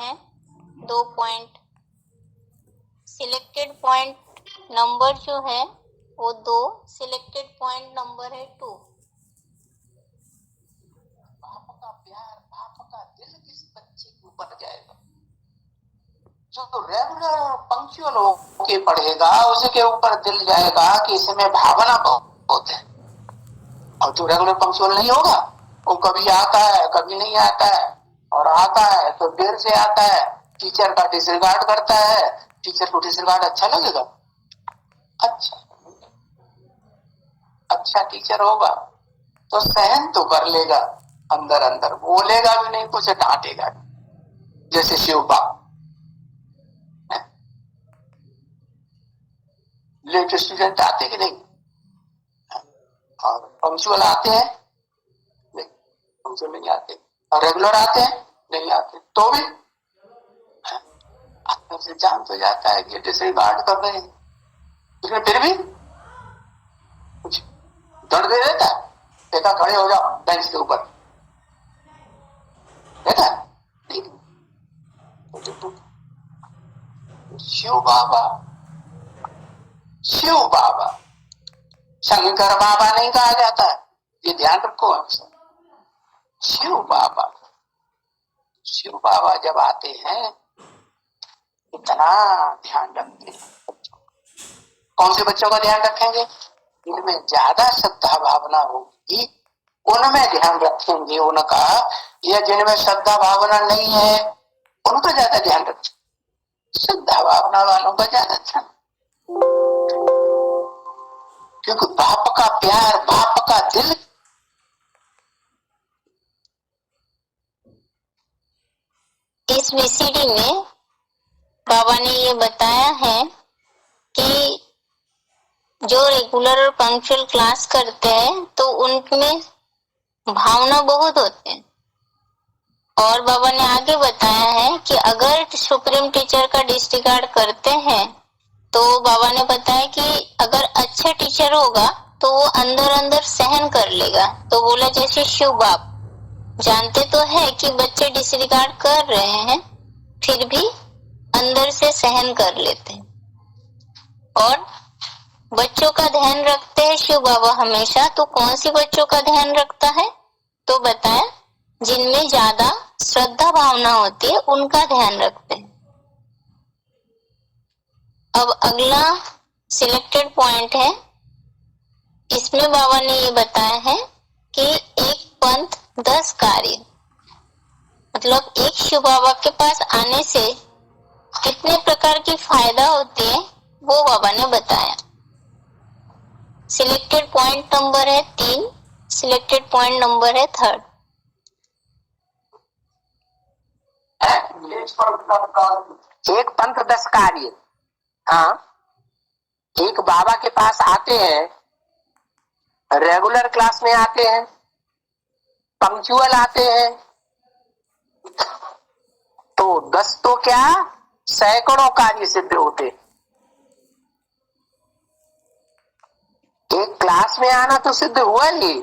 हैं 2 point. Selected point number जो है वो 2, सिलेक्टेड पॉइंट नंबर है 2। बाप का प्यार, बाप का दिल किस बच्चे के ऊपर जाएगा? जो रेगुलर पंक्चुअल होके पढ़ेगा उसके ऊपर दिल जाएगा कि इसमें भावना बहुत है। और जो रेगुलर पंक्चुअल नहीं होगा वो कभी आता है कभी नहीं आता है, और आता है तो देर से आता है, टीचर का डिसरिगार्ड करता है। टीचर को डिसरिगार्ड अच्छा लगेगा? अच्छा टीचर होगा तो सहन तो कर लेगा, अंदर अंदर बोलेगा भी नहीं, कुछ डांटेगा, जैसे शिवबा। लेट स्टूडेंट आते कि नहीं? और पंक्चुअल आते हैं? नहीं, पंक्चुअल नहीं आते। और रेगुलर आते हैं? नहीं आते। तो भी अंदर से जान तो जाता है कि डिसरिगार्ड कर रहे हैं, लेकिन फिर भी कुछ दर्द दे देता है। देखा, खड़े हो जाओ बेंच के ऊपर, देखा नहीं? शिव बाबा, शिव बाबा, शंकर बाबा नहीं कहा जाता है, ये ध्यान रखो हमसे। शिव बाबा, शिव बाबा जब आते हैं इतना ध्यान रखते हैं। कौन से बच्चों का ध्यान रखेंगे? इनमें ज्यादा श्रद्धा भावना होगी उनमें ध्यान रखेंगे उनका, या जिनमें श्रद्धा भावना नहीं है उनका ज्यादा ध्यान रखेंगे। श्रद्धा भावना वालों का ज्यादा ध्यान, क्योंकि बाप का प्यार, बाप का दिल। इस वीसीडी में बाबा ने ये बताया है कि जो रेगुलर और पंक्चुअल क्लास करते हैं तो उनमें भावना बहुत होते हैं। और बाबा ने आगे बताया है कि अगर सुप्रीम टीचर का डिसरिगार्ड करते हैं तो बाबा ने बताया कि अगर अच्छा टीचर होगा तो वो अंदर अंदर सहन कर लेगा। तो बोला जैसे शिव बाप जानते तो है कि बच्चे डिसरिगार्ड कर रहे हैं, फिर भी अंदर से सहन कर लेते हैं और बच्चों का ध्यान रखते हैं शिव बाबा हमेशा। तो कौन सी बच्चों का ध्यान रखता है? तो बताया जिनमें ज्यादा श्रद्धा भावना होती है उनका ध्यान रखते हैं। अब अगला सिलेक्टेड पॉइंट है, इसमें बाबा ने ये बताया है कि एक पंथ 10 कार्य, मतलब एक शिव बाबा के पास आने से कितने प्रकार की फायदा होती है वो बाबा ने बताया। सिलेक्टेड पॉइंट नंबर है 3, सिलेक्टेड पॉइंट नंबर है 3। एक पंथ 10 कार्य। हाँ, एक बाबा के पास आते हैं, रेगुलर क्लास में आते हैं, पंक्चुअल आते हैं, तो 10 तो क्या सैकड़ों कार्य सिद्ध होते। एक क्लास में आना तो सिद्ध हुआ ही,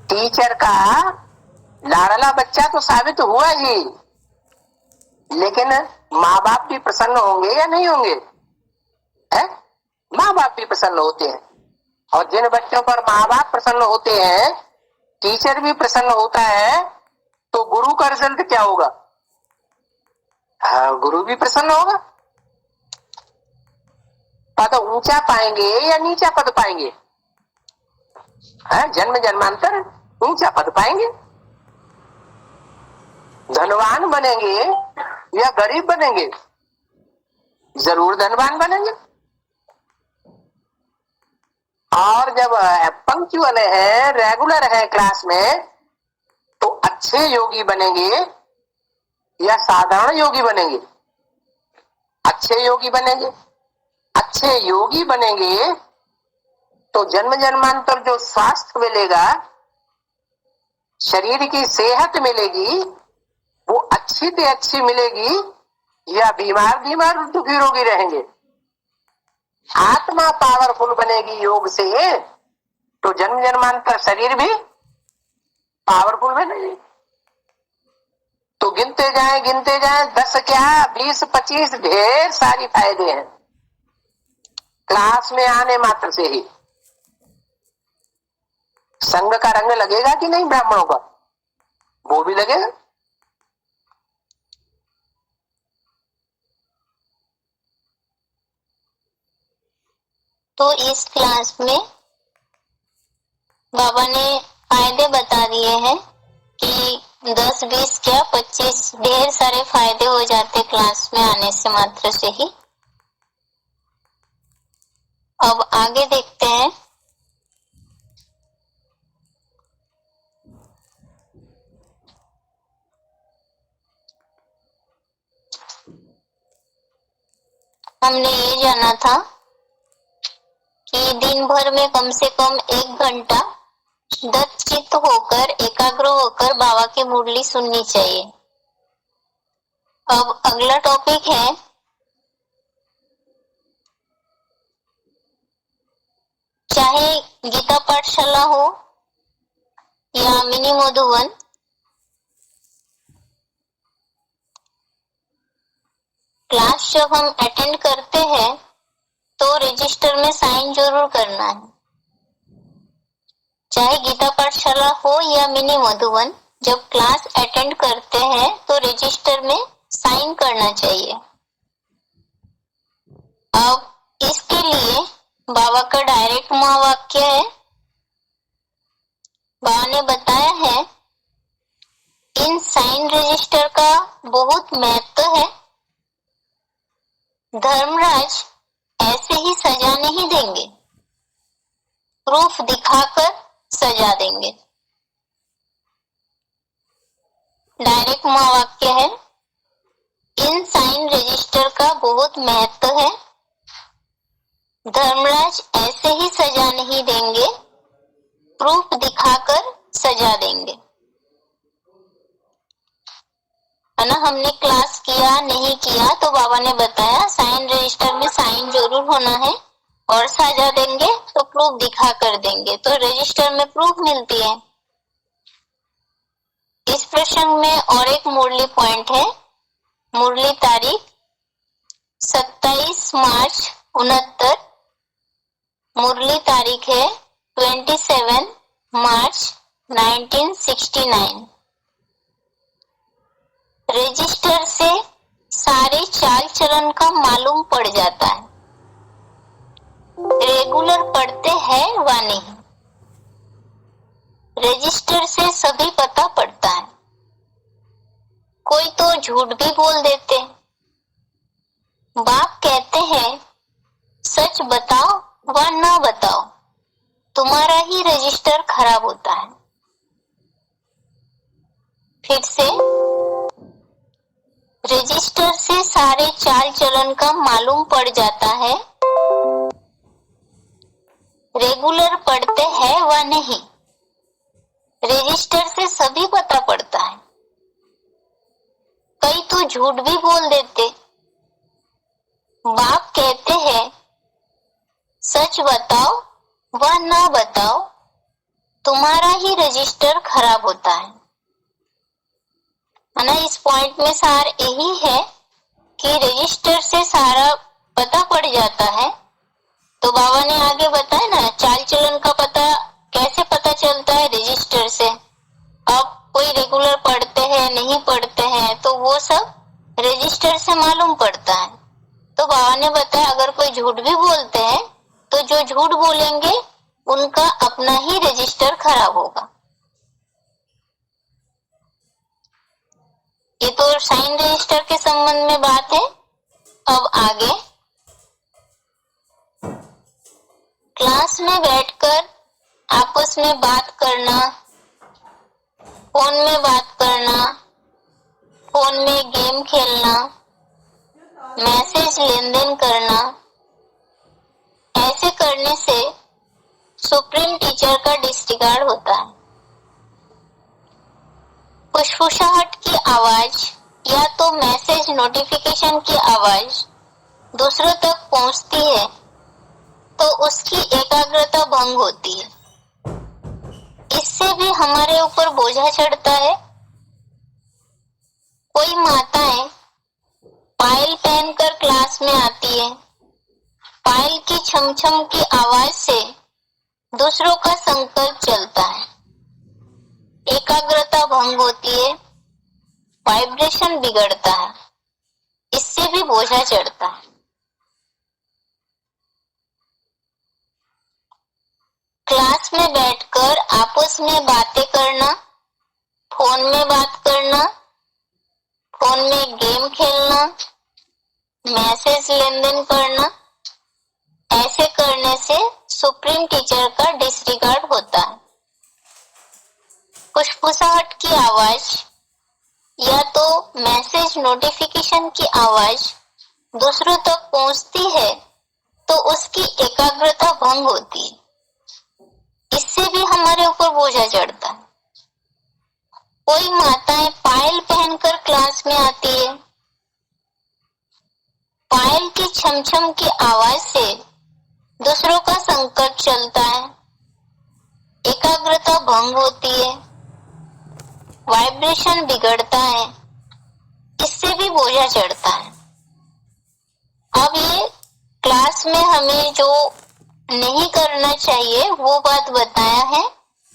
टीचर का लाडला बच्चा तो साबित हुआ ही, लेकिन माँ बाप भी प्रसन्न होंगे या नहीं होंगे? है? माँ बाप भी प्रसन्न होते हैं, और जिन बच्चों पर माँ बाप प्रसन्न होते हैं, टीचर भी प्रसन्न होता है, तो गुरु का रिजल्ट क्या होगा? हाँ, गुरु भी प्रसन्न होगा। पद ऊंचा पाएंगे या नीचा पद पाएंगे? जन्म जन्मांतर ऊंचा पद पाएंगे। धनवान बनेंगे या गरीब बनेंगे? जरूर धनवान बनेंगे। और जब पंक्चुअल है, रेगुलर है क्लास में, तो अच्छे योगी बनेंगे या साधारण योगी बनेंगे? अच्छे योगी बनेंगे। अच्छे योगी बनेंगे तो जन्म जन्मांतर जो स्वास्थ्य मिलेगा, शरीर की सेहत मिलेगी, वो अच्छी से अच्छी मिलेगी, या बीमार बीमार दुखी रोगी रहेंगे? आत्मा पावरफुल बनेगी योग से, तो जन्म जन्मांतर शरीर भी पावरफुल बनेगी। तो गिनते जाएं 10 क्या 20-25 ढेर सारी फायदे हैं क्लास में आने मात्र से ही। संघ का रंग लगेगा कि नहीं ब्राह्मणों का? वो भी लगेगा। तो इस क्लास में बाबा ने फायदे बता दिए हैं कि 10, 20 क्या 25 ढेर सारे फायदे हो जाते क्लास में आने से मात्र से ही। अब आगे देखते हैं। हमने ये जाना था कि दिन भर में कम से कम 1 घंटा दत्तचित्त होकर एकाग्र होकर बाबा की मुरली सुननी चाहिए। अब अगला टॉपिक है चाहे गीता पाठशाला हो या मिनी मधुवन, क्लास जब हम अटेंड करते हैं तो रजिस्टर में साइन जरूर करना है। चाहे गीता पाठशाला हो या मिनी मधुवन, जब क्लास अटेंड करते हैं तो रजिस्टर में साइन करना चाहिए। अब इसके लिए बाबा का डायरेक्ट महावाक्य है। बाबा ने बताया है इन साइन रजिस्टर का बहुत महत्व है। धर्मराज ऐसे ही सजा नहीं देंगे, प्रूफ दिखाकर सजा देंगे। डायरेक्ट महावाक्य है इन साइन रजिस्टर का बहुत महत्व है। धर्मराज ऐसे ही सजा नहीं देंगे, प्रूफ दिखाकर सजा देंगे। है ना, हमने क्लास किया नहीं किया तो बाबा ने बताया साइन रजिस्टर में साइन जरूर होना है और सजा देंगे तो प्रूफ दिखा कर देंगे, तो रजिस्टर में प्रूफ मिलती है। इस प्रसंग में और एक मुरली पॉइंट है। मुरली तारीख 27 मार्च 69, मुरली तारीख है 27 मार्च 1969। रजिस्टर से सारे चाल चलन का मालूम पड़ जाता है, रेगुलर पढ़ते हैं व नहीं। रजिस्टर से सभी पता पड़ता है। कोई तो झूठ भी बोल देते। बाप कहते हैं सच बताओ व ना बताओ, तुम्हारा ही रजिस्टर खराब होता है। फिर से, रजिस्टर से सारे चाल चलन का मालूम पड़ जाता है, रेगुलर पढ़ते हैं व नहीं। रजिस्टर से सभी पता पड़ता है। कई तो झूठ भी बोल देते। बाप कहते हैं सच बताओ व ना बताओ, तुम्हारा ही रजिस्टर खराब होता है। है ना, इस पॉइंट में सार यही है कि रजिस्टर से सारा पता पड़ जाता है। तो बाबा ने आगे बताया ना, चाल चलन का पता कैसे पता चलता है? रजिस्टर से। अब कोई रेगुलर पढ़ते हैं नहीं पढ़ते हैं तो वो सब रजिस्टर से मालूम पड़ता है। तो बाबा ने बताया अगर कोई झूठ भी बोलते हैं तो जो झूठ बोलेंगे उनका अपना ही रजिस्टर खराब होगा। ये तो साइन रजिस्टर के संबंध में बात है। अब आगे क्लास में बैठकर आपस में बात करना, फोन में बात करना, फोन में गेम खेलना, मैसेज लेन देन करना, ऐसे करने से सुप्रीम टीचर का डिस्रिगार्ड होता है। फुसफुसाहट की आवाज या तो मैसेज नोटिफिकेशन की आवाज दूसरों तक पहुंचती है तो उसकी एकाग्रता भंग होती है। इससे भी हमारे ऊपर बोझा चढ़ता है। कोई माताएं पायल पहनकर क्लास में आती है। पायल की छम छम की आवाज से दूसरों का संकल्प चलता है, एकाग्रता भंग होती है, वाइब्रेशन बिगड़ता है, इससे भी बोझा चढ़ता है। क्लास में बैठकर आपस में बातें करना, फोन में बात करना, फोन में गेम खेलना, मैसेज लेन देन करना, ऐसे करने से सुप्रीम टीचर का डिसरिगार्ड होता है। फुसफुसाहट की आवाज या तो मैसेज नोटिफिकेशन की आवाज दूसरों तक पहुंचती है तो उसकी एकाग्रता भंग होती है, इससे भी हमारे ऊपर बोझा चढ़ता है। कोई माताएं पायल पहनकर क्लास में आती है। पायल की छमछम की आवाज से दूसरों का संकल्प चलता है, एकाग्रता भंग होती है, वाइब्रेशन बिगड़ता है, इससे भी बोझा चढ़ता है। अब ये क्लास में हमें जो नहीं करना चाहिए वो बात बताया है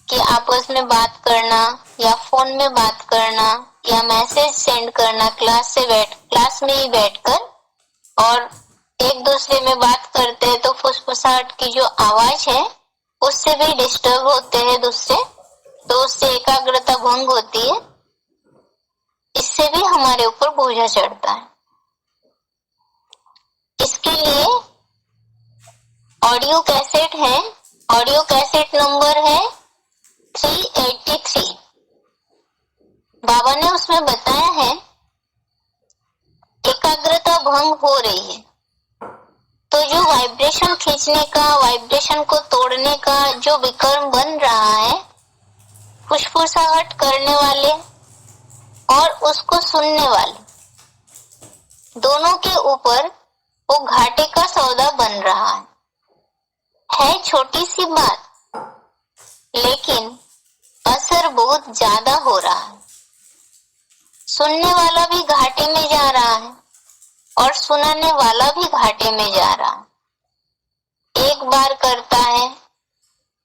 कि आपस में बात करना या फोन में बात करना या मैसेज सेंड करना क्लास में ही बैठकर, और एक दूसरे में बात करते हैं तो फुसफुसाहट की जो आवाज है उससे भी डिस्टर्ब होते हैं दूसरे, तो उससे एकाग्रता भंग होती है, इससे भी हमारे ऊपर बोझा चढ़ता है। इसके लिए ऑडियो कैसेट है, ऑडियो कैसेट नंबर है 383। बाबा ने उसमें बताया है एकाग्रता भंग हो रही है तो जो वाइब्रेशन खींचने का, वाइब्रेशन को तोड़ने का जो विक्रम बन रहा है, फुसफुसाहट करने वाले और उसको सुनने वाले दोनों के ऊपर वो घाटे का सौदा बन रहा है छोटी सी बात, लेकिन असर बहुत ज्यादा हो रहा है। सुनने वाला भी घाटे में जा रहा है और सुनाने वाला भी घाटे में जा रहा है। एक बार करता है,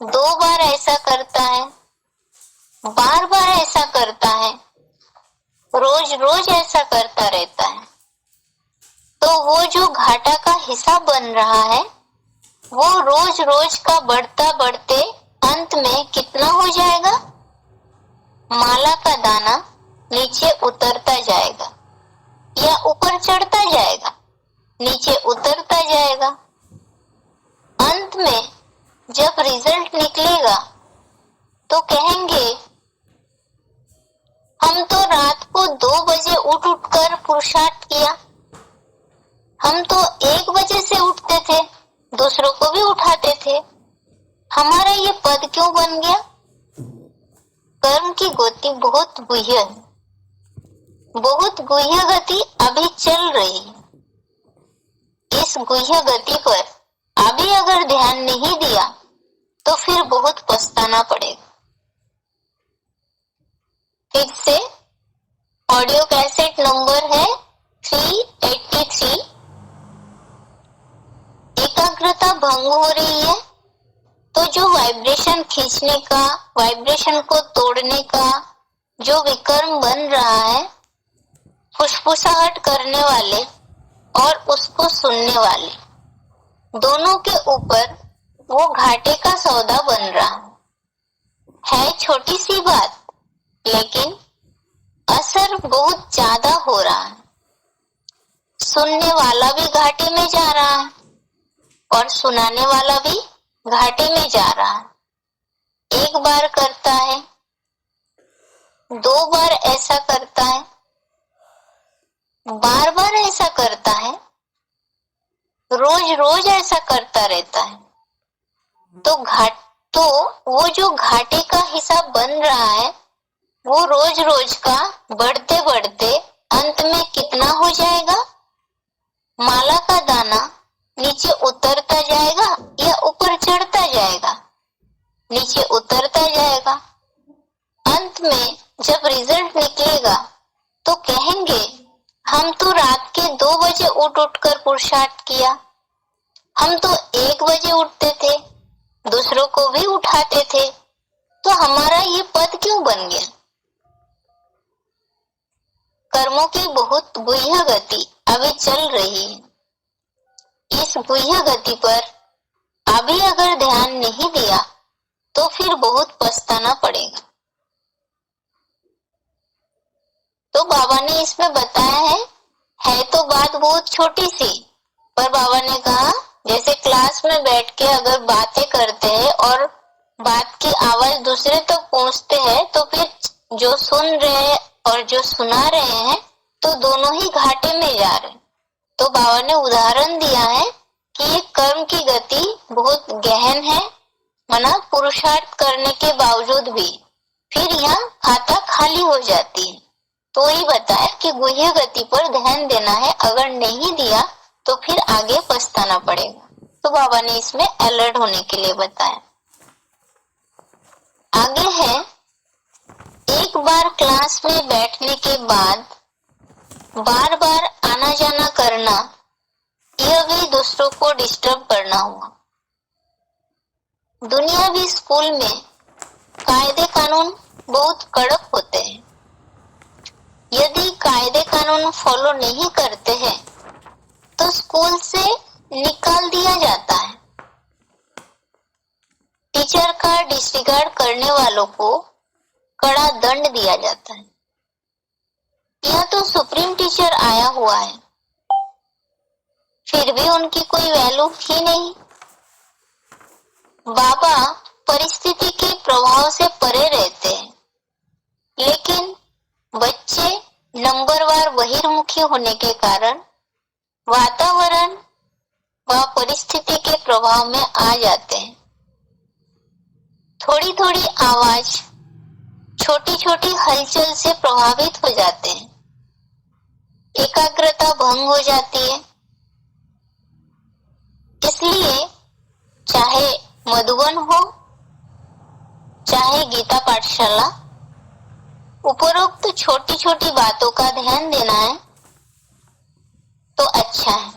2 बार ऐसा करता है, बार बार ऐसा करता है, रोज रोज ऐसा करता रहता है, तो वो जो घाटा का हिस्सा बन रहा है वो रोज रोज का बढ़ता बढ़ते अंत में कितना हो जाएगा? माला का दाना नीचे उतरता जाएगा या ऊपर चढ़ता जाएगा, नीचे उतरता जाएगा। अंत में जब रिजल्ट निकलेगा तो कहेंगे हम तो रात को 2 बजे उठ कर पुरुषार्थ किया, हम तो 1 बजे से उठते थे, दूसरों को भी उठाते थे, हमारा ये पद क्यों बन गया? कर्म की गति बहुत गुह्य है, बहुत गुह्य गति अभी चल रही है। इस गुह्य गति पर अभी अगर ध्यान नहीं दिया तो फिर बहुत पछताना पड़ेगा। फिर से ऑडियो कैसेट नंबर है 383। एकाग्रता भंग हो रही है तो जो वाइब्रेशन खींचने का, वाइब्रेशन को तोड़ने का जो विक्रम बन रहा है, फुसफुसाहट करने वाले और उसको सुनने वाले दोनों के ऊपर वो घाटे का सौदा बन रहा है छोटी सी बात, लेकिन असर बहुत ज्यादा हो रहा है। सुनने वाला भी घाटे में जा रहा है और सुनाने वाला भी घाटे में जा रहा है। एक बार करता है, 2 बार ऐसा करता है, बार बार ऐसा करता है, रोज रोज ऐसा करता रहता है, तो वो जो घाटे का हिसाब बन रहा है वो रोज रोज का बढ़ते बढ़ते अंत में कितना हो जाएगा? माला का दाना नीचे उतरता जाएगा या ऊपर चढ़ता जाएगा? नीचे उतरता जाएगा। अंत में जब रिजल्ट निकलेगा तो कहें कहेंगे, हम तो रात के 2 बजे उठ कर पुरुषार्थ किया, हम तो 1 बजे उठते थे, दूसरों को भी उठाते थे, तो हमारा ये पद क्यों बन गया? कर्मों की बहुत गुह्य गति अभी चल रही है। इस गुह्य गति पर अभी अगर ध्यान नहीं दिया तो फिर बहुत पछताना पड़ेगा। तो बाबा ने इसमें बताया है तो बात बहुत छोटी सी, पर बाबा ने कहा जैसे क्लास में बैठ के अगर बातें करते हैं और बात की आवाज दूसरे तक पहुंचते हैं तो फिर जो सुन रहे हैं और जो सुना रहे हैं तो दोनों ही घाटे में जा रहे हैं। तो बाबा ने उदाहरण दिया है कि ये कर्म की गति बहुत गहन है, मना पुरुषार्थ करने के बावजूद भी फिर यहाँ खाता खाली हो जाती है। तो ही बताया कि गुह्य गति पर ध्यान देना है, अगर नहीं दिया तो फिर आगे पछताना पड़ेगा। तो बाबा ने इसमें अलर्ट होने के लिए बताया। आगे है, एक बार क्लास में बैठने के बाद बार बार आना जाना करना, यह भी दूसरों को डिस्टर्ब करना हुआ। दुनियावी स्कूल में कायदे कानून बहुत कड़क होते हैं। यदि कायदे कानून फॉलो नहीं करते हैं तो स्कूल से निकाल दिया जाता है। टीचर का डिसरिगार्ड करने वालों को कड़ा दंड दिया जाता है। यह तो सुप्रीम टीचर आया हुआ है, फिर भी उनकी कोई वैल्यू ही नहीं। बाबा परिस्थिति के प्रभाव से परे रहते हैं, लेकिन बच्चे नंबरवार बहिर्मुखी होने के कारण वातावरण व परिस्थिति के प्रभाव में आ जाते हैं। थोड़ी थोड़ी आवाज, छोटी छोटी हलचल से प्रभावित हो जाते हैं। एकाग्रता भंग हो जाती है। इसलिए चाहे मधुबन हो, चाहे गीता पाठशाला, उपरोक्त छोटी छोटी बातों का ध्यान देना है तो अच्छा है।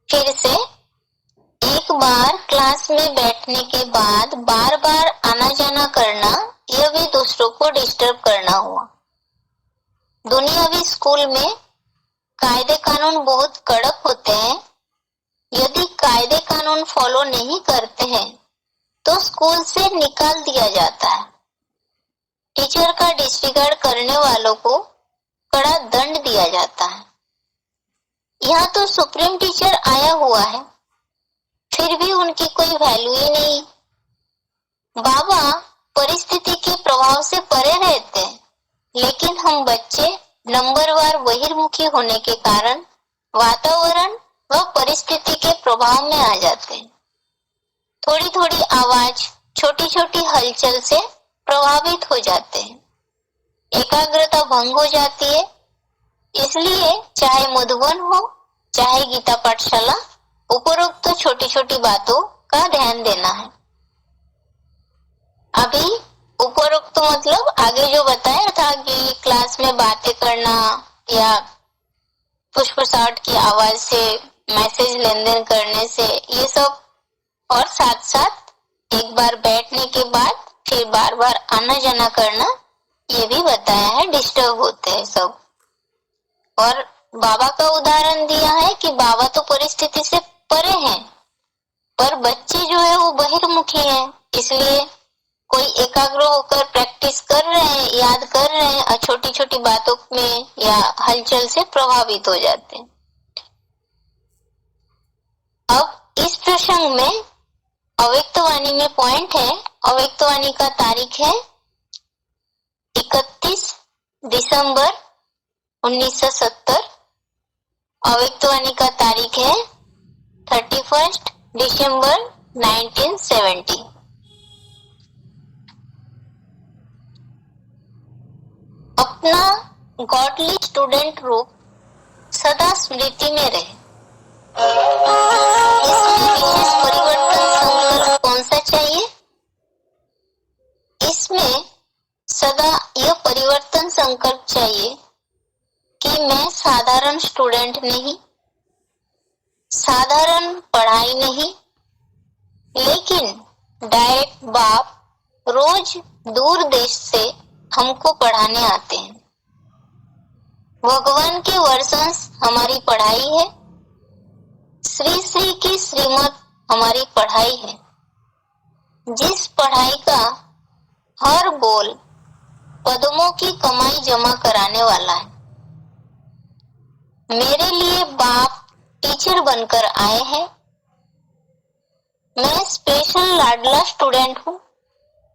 फिर से, एक बार क्लास में बैठने के बाद बार बार आना जाना करना, यह भी दूसरों को डिस्टर्ब करना हुआ। दुनियावी स्कूल में कायदे कानून बहुत कड़क होते हैं। यदि कायदे कानून फॉलो नहीं करते हैं तो स्कूल से निकाल दिया जाता है। टीचर का डिसरिगार्ड करने वालों को कड़ा दंड दिया जाता है। यहाँ तो सुप्रीम टीचर आया हुआ है, फिर भी उनकी कोई वैल्यू ही नहीं। बाबा परिस्थिति के प्रभाव से परे रहते हैं, लेकिन हम बच्चे नंबरवार बहिर्मुखी होने के कारण वातावरण व परिस्थिति के प्रभाव में आ जाते हैं। थोड़ी थोड़ी आवाज, छोटी छोटी हलचल से प्रभावित हो जाते हैं। एकाग्रता भंग हो जाती है। इसलिए चाहे मधुबन हो, चाहे गीता पाठशाला, उपरोक्त छोटी छोटी बातों का ध्यान देना है। अभी उपरोक्त मतलब आगे जो बताया था कि क्लास में बातें करना या फुसफुसाहट की आवाज से मैसेज लेन देन करने से, ये सब, और साथ साथ एक बार बैठने के बाद फिर बार बार आना जाना करना, ये भी बताया है, डिस्टर्ब होते हैं सब। और बाबा का उदाहरण दिया है कि बाबा तो परिस्थिति से परे हैं, पर बच्चे जो है वो बहिर्मुखी हैं। इसलिए कोई एकाग्र होकर प्रैक्टिस कर रहे हैं, याद कर रहे हैं, और छोटी छोटी बातों में या हलचल से प्रभावित हो जाते हैं। अब इस प्रसंग में अव्यक्तवाणी में पॉइंट है। अव्यक्तवाणी का तारीख है 31 दिसंबर 1970। अव्यक्तवाणी का तारीख है 31 दिसंबर 1970। अपना गॉडली स्टूडेंट रूप सदा स्मृति में रहे। इसमें विशेष परिवर्तन संकल्प कौन सा चाहिए? इसमें सदा यह परिवर्तन संकल्प चाहिए कि मैं साधारण स्टूडेंट नहीं, साधारण पढ़ाई नहीं, लेकिन डायरेक्ट बाप रोज दूर देश से हमको पढ़ाने आते हैं। भगवान के वर्षंस हमारी पढ़ाई है, श्री श्री की श्रीमत हमारी पढ़ाई है, जिस पढ़ाई का हर बोल पदमों की कमाई जमा कराने वाला है। मेरे लिए बाप टीचर बनकर आए हैं। मैं स्पेशल लाडला स्टूडेंट हूँ,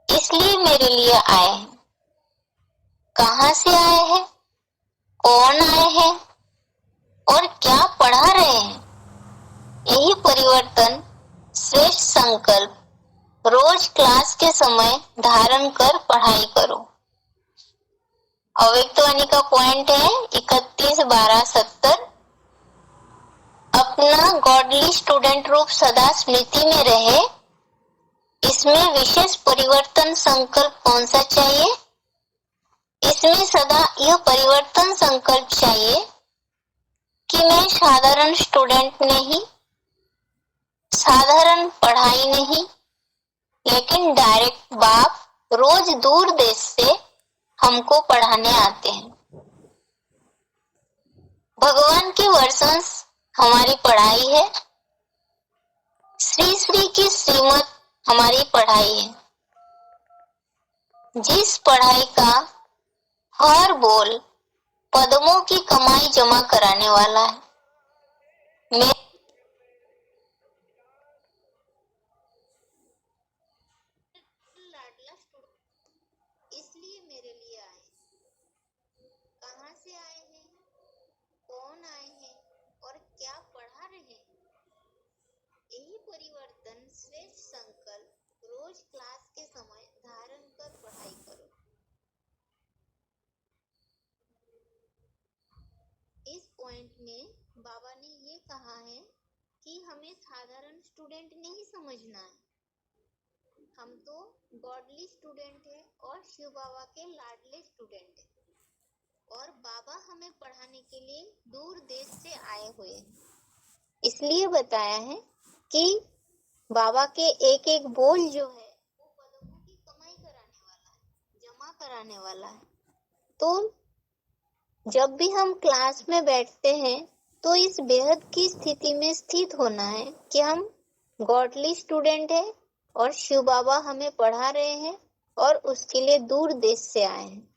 इसलिए मेरे लिए आए हैं। कहाँ से आए हैं, कौन आए हैं और क्या पढ़ा रहे हैं, यही परिवर्तन श्रेष्ठ संकल्प रोज क्लास के समय धारण कर पढ़ाई करो। अव्यक्तवाणी का पॉइंट है 31/12/70। अपना गॉडली स्टूडेंट रूप सदा स्मृति में रहे। इसमें विशेष परिवर्तन संकल्प कौन सा चाहिए? इसमें सदा यह परिवर्तन संकल्प चाहिए कि मैं साधारण स्टूडेंट नहीं, साधारण पढ़ाई नहीं, लेकिन डायरेक्ट बाप रोज दूर देश से हमको पढ़ाने आते हैं। भगवान के वर्षंस हमारी पढ़ाई है, श्री श्री की श्रीमत हमारी पढ़ाई है, जिस पढ़ाई का हर बोल पदमों की कमाई जमा कराने वाला है। मैं लाडला इसलिए मेरे लिए आए। कहाँ से आए हैं, कौन आए हैं और क्या पढ़ा रहे हैं, यही परिवर्तन श्रेष्ठ संकल्प रोज क्लास के समय धारण कर पढ़ाई करो। इस पॉइंट में बाबा ने ये कहा है कि हमें साधारण स्टूडेंट नहीं समझना है। हम तो गॉडली स्टूडेंट है और शिव बाबा के लाडले स्टूडेंट है और बाबा हमें पढ़ाने के लिए दूर देश से आए हुए हैं। इसलिए बताया है कि बाबा के एक एक बोल जो है वो पदमों की कमाई कराने वाला है, जमा कराने वाला है। तो जब भी हम क्लास में बैठते हैं तो इस बेहद की स्थिति में स्थित होना है कि हम गॉडली स्टूडेंट है और शिव बाबा हमें पढ़ा रहे हैं और उसके लिए दूर देश से आए हैं।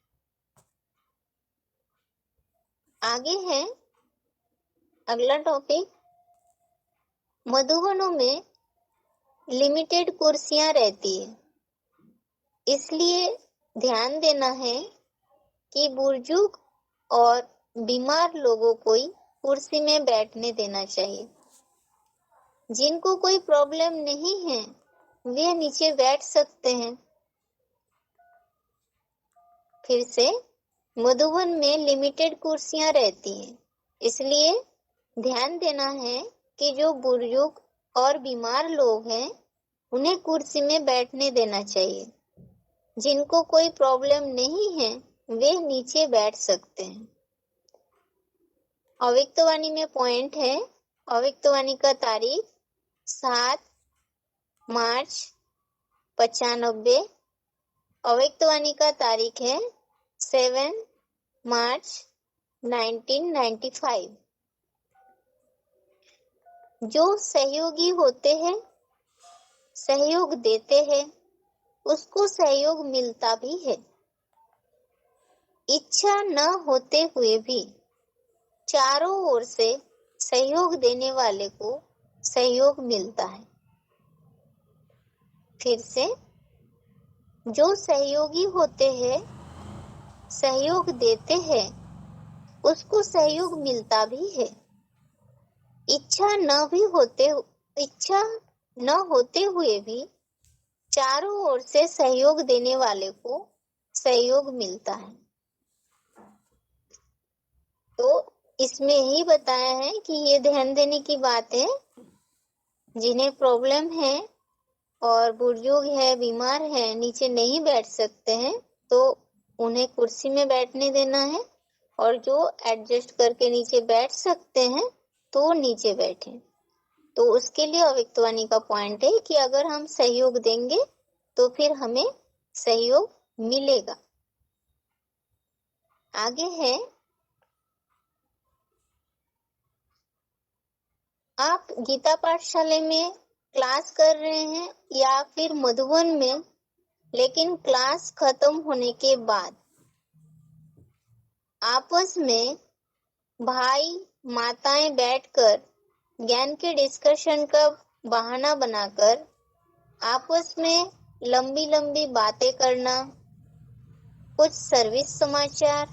आगे है अगला टॉपिक। मधुबनों में लिमिटेड कुर्सियां रहती है, इसलिए ध्यान देना है कि बुजुर्ग और बीमार लोगों को ही कुर्सी में बैठने देना चाहिए। जिनको कोई प्रॉब्लम नहीं है वे नीचे बैठ सकते हैं। फिर से मधुबन में लिमिटेड कुर्सियां रहती हैं, इसलिए ध्यान देना है कि जो बुजुर्ग और बीमार लोग हैं उन्हें कुर्सी में बैठने देना चाहिए। जिनको कोई प्रॉब्लम नहीं है वे नीचे बैठ सकते हैं। अव्यक्तवाणी में पॉइंट है, अव्यक्तवाणी का तारीख 7 मार्च 95। अव्यक्तवाणी का तारीख है 7 मार्च 1995। जो सहयोगी होते हैं, सहयोग देते हैं, उसको सहयोग मिलता भी है। इच्छा न होते हुए भी चारों ओर से सहयोग देने वाले को सहयोग मिलता है। फिर से, जो सहयोगी होते हैं, सहयोग देते हैं, उसको सहयोग मिलता भी है। इच्छा न होते हुए भी चारों ओर से सहयोग देने वाले को सहयोग मिलता है। तो इसमें ही बताया है कि ये ध्यान देने की बात है, जिन्हें प्रॉब्लम है और बुजुर्ग है, बीमार है, नीचे नहीं बैठ सकते हैं, तो उन्हें कुर्सी में बैठने देना है, और जो एडजस्ट करके नीचे बैठ सकते हैं तो वो नीचे बैठें। तो उसके लिए अव्यक्तवाणी का पॉइंट है कि अगर हम सहयोग देंगे तो फिर हमें सहयोग मिलेगा। आगे है, आप गीता पाठशाला में क्लास कर रहे हैं या फिर मधुबन में, लेकिन क्लास खत्म होने के बाद आपस में भाई माताएं बैठकर ज्ञान के डिस्कशन का बहाना बनाकर आपस में लंबी लंबी बातें करना, कुछ सर्विस समाचार,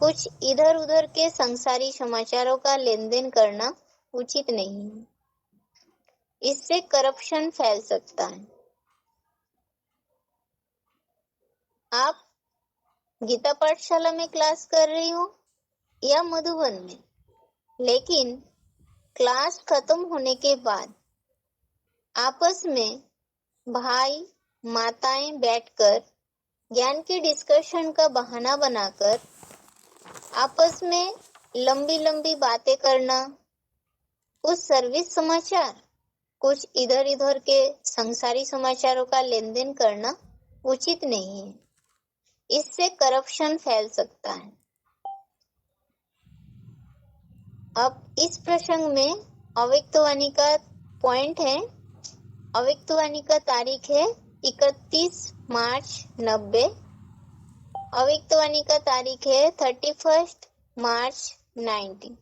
कुछ इधर उधर के संसारी समाचारों का लेन देन करना उचित नहीं है। इससे करप्शन फैल सकता है। आप गीता पाठशाला में क्लास कर रही हो या मधुबन में, लेकिन क्लास खत्म होने के बाद आपस में भाई माताएं बैठकर ज्ञान के डिस्कशन का बहाना बनाकर आपस में लंबी लंबी बातें करना, कुछ सर्विस समाचार, कुछ इधर उधर के संसारी समाचारों का लेन देन करना उचित नहीं है। इससे करप्शन फैल सकता है। अब इस प्रसंग में अव्यक्तवाणी का पॉइंट है। अव्यक्तवाणी का तारीख है 31 मार्च 90। अव्यक्तवाणी का तारीख है 31 मार्च 90।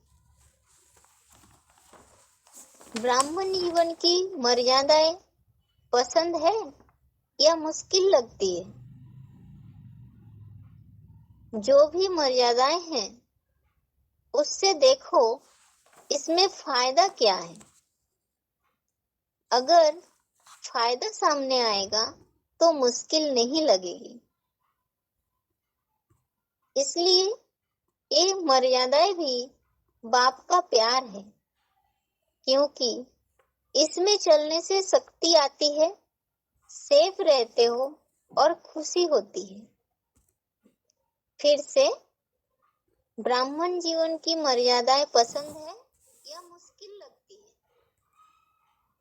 ब्राह्मण जीवन की मर्यादाएं पसंद है या मुश्किल लगती है? जो भी मर्यादाएं हैं उससे देखो इसमें फायदा क्या है। अगर फायदा सामने आएगा तो मुश्किल नहीं लगेगी। इसलिए ये मर्यादाएं भी बाप का प्यार है, क्योंकि इसमें चलने से शक्ति आती है, सेफ रहते हो और खुशी होती है। फिर से, ब्राह्मण जीवन की मर्यादाएं पसंद है या मुश्किल लगती है?